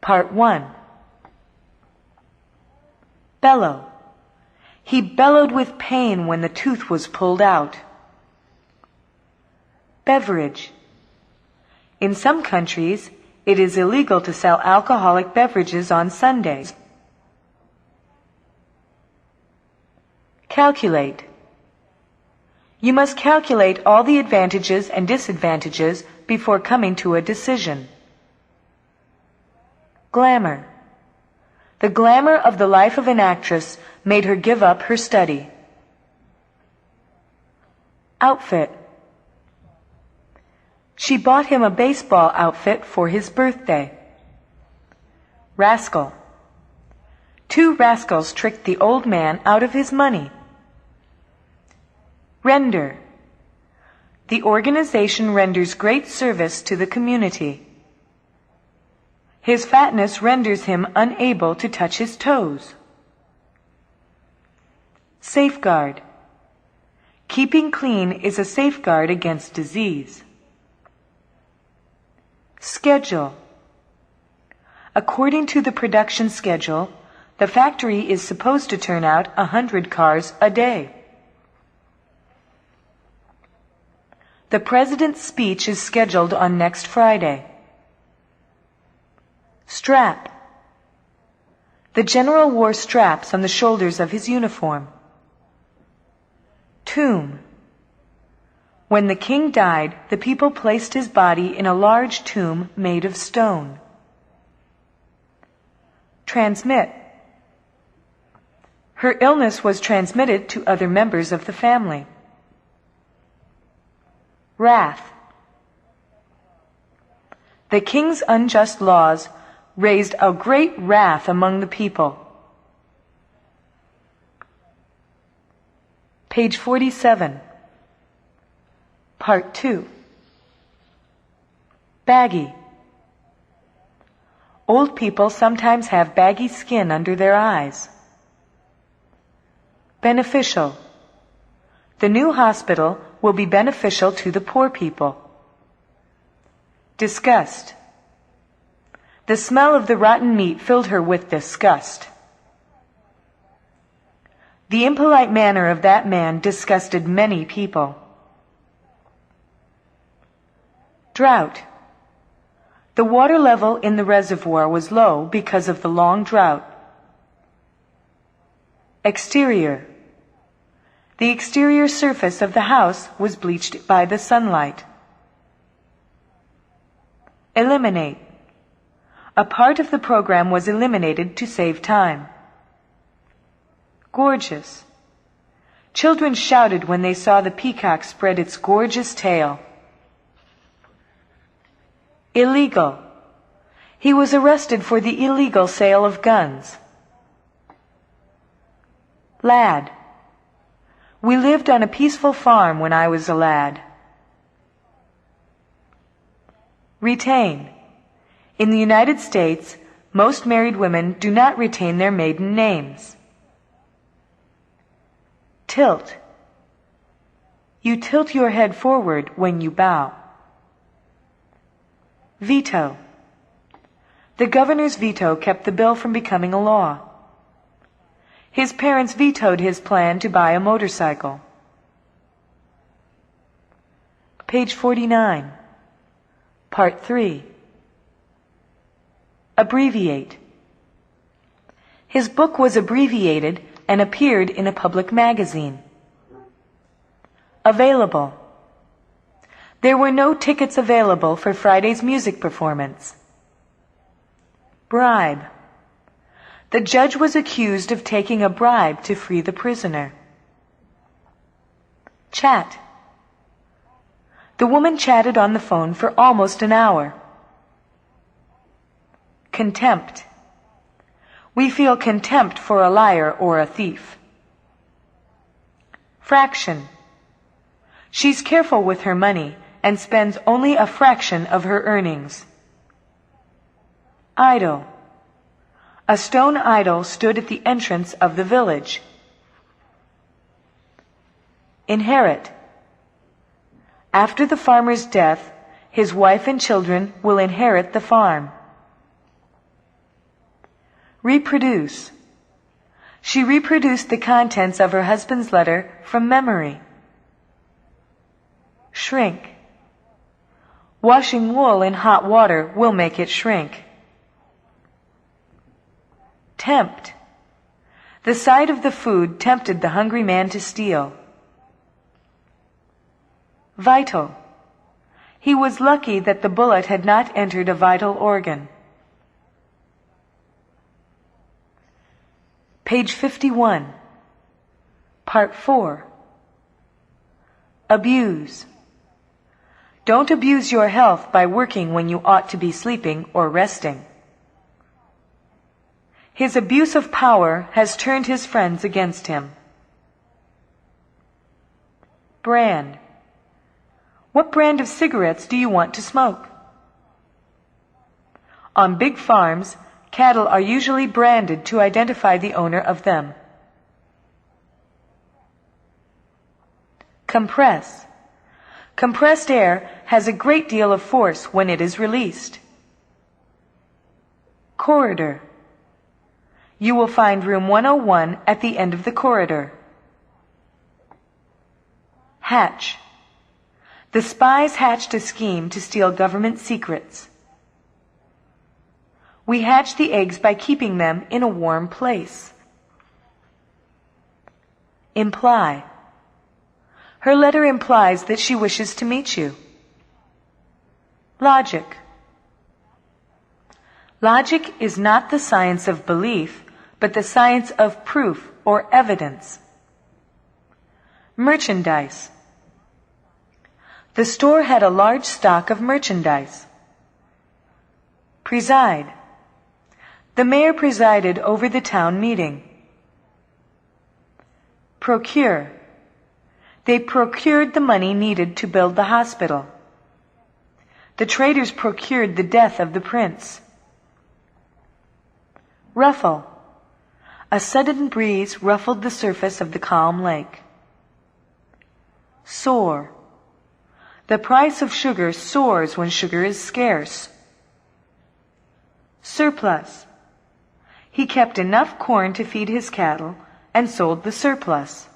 Part 1. Bellow. He bellowed with pain when the tooth was pulled out. Beverage. In some countries, it is illegal to sell alcoholic beverages on Sundays. Calculate. You must calculate all the advantages and disadvantages before coming to a decision. Glamour. The glamour of the life of an actress made her give up her study. Outfit. She bought him a baseball outfit for his birthday. Rascal. Two rascals tricked the old man out of his money. Render. The organization renders great service to the community. His fatness renders him unable to touch his toes. Safeguard. Keeping clean is a safeguard against disease. Schedule. According to the production schedule, the factory is supposed to turn out 100 cars a day. The president's speech is scheduled on next Friday. Strap. The general wore straps on the shoulders of his uniform. Tomb. When the king died, the people placed his body in a large tomb made of stone. Transmit. Her illness was transmitted to other members of the family. Wrath. The king's unjust laws raised a great wrath among the people. Page 47. Part 2. Baggy. Old people sometimes have baggy skin under their eyes. Beneficial. The new hospital will be beneficial to the poor people. Disgust. The smell of the rotten meat filled her with disgust. The impolite manner of that man disgusted many people. Drought. The water level in the reservoir was low because of the long drought. Exterior. The exterior surface of the house was bleached by the sunlight. Eliminate. A part of the program was eliminated to save time. Gorgeous. Children shouted when they saw the peacock spread its gorgeous tail. Illegal. He was arrested for the illegal sale of guns. Lad. We lived on a peaceful farm when I was a lad. Retain. In the United States, most married women do not retain their maiden names. Tilt. You tilt your head forward when you bow. Veto. The governor's veto kept the bill from becoming a law. His parents vetoed his plan to buy a motorcycle. Page 49. Part 3. Abbreviate. His book was abbreviated and appeared in a public magazine. Available. There were no tickets available for Friday's music performance. Bribe. The judge was accused of taking a bribe to free the prisoner. Chat. The woman chatted on the phone for almost an hour. Contempt. We feel contempt for a liar or a thief. Fraction. She's careful with her money and spends only a fraction of her earnings. Idol. A stone idol stood at the entrance of the village. Inherit. After the farmer's death, his wife and children will inherit the farm. Reproduce. She reproduced the contents of her husband's letter from memory. Shrink. Washing wool in hot water will make it shrink. Tempt. The sight of the food tempted the hungry man to steal. Vital. He was lucky that the bullet had not entered a vital organ. Page 51. Part 4. Abuse. Don't abuse your health by working when you ought to be sleeping or resting. His abuse of power has turned his friends against him. Brand. What brand of cigarettes do you want to smoke? On big farms, cattle are usually branded to identify the owner of them. Compress. Compressed air has a great deal of force when it is released. Corridor. You will find room 101 at the end of the corridor. Hatch. The spies hatched a scheme to steal government secrets. We hatch the eggs by keeping them in a warm place. Imply. Her letter implies that she wishes to meet you. Logic. Logic is not the science of belief, but the science of proof or evidence. Merchandise. The store had a large stock of merchandise. Preside. The mayor presided over the town meeting. Procure. They procured the money needed to build the hospital. The traders procured the death of the prince. Ruffle. A sudden breeze ruffled the surface of the calm lake. Soar. The price of sugar soars when sugar is scarce. Surplus. He kept enough corn to feed his cattle and sold the surplus.